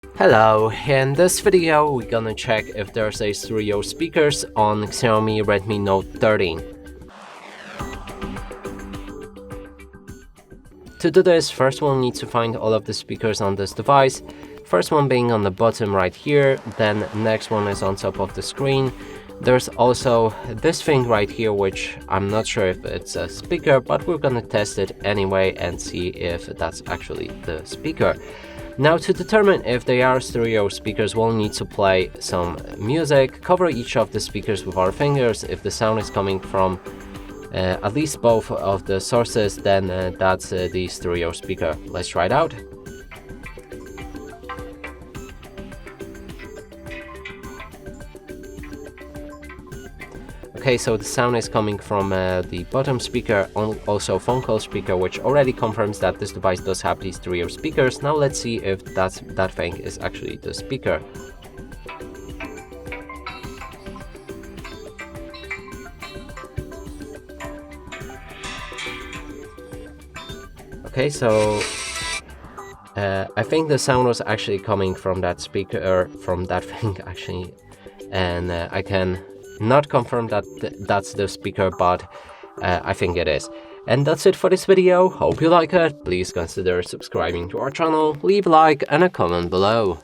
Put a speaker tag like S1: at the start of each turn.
S1: Hello, in this video we're gonna check if there's a stereo speakers on Xiaomi Redmi Note 13. To do this, first we'll need to find all of the speakers on this device. First one being on the bottom right here, then next one is on top of the screen. There's also this thing right here, which I'm not sure if it's a speaker, but we're gonna test it anyway and see if that's actually the speaker. Now, to determine if they are stereo speakers, we'll need to play some music, cover each of the speakers with our fingers. If the sound is coming from at least both of the sources, then that's the stereo speaker. Let's try it out. Okay, so the sound is coming from the bottom speaker, also phone call speaker, which already confirms that this device does have these stereo speakers. Now let's see if that thing is actually the speaker. Okay, so I think the sound was actually coming from that speaker, from that thing actually, and I can not confirm that that's the speaker, but I think it is. And that's it for this video. Hope you like it. Please consider subscribing to our channel, leave a like and a comment below.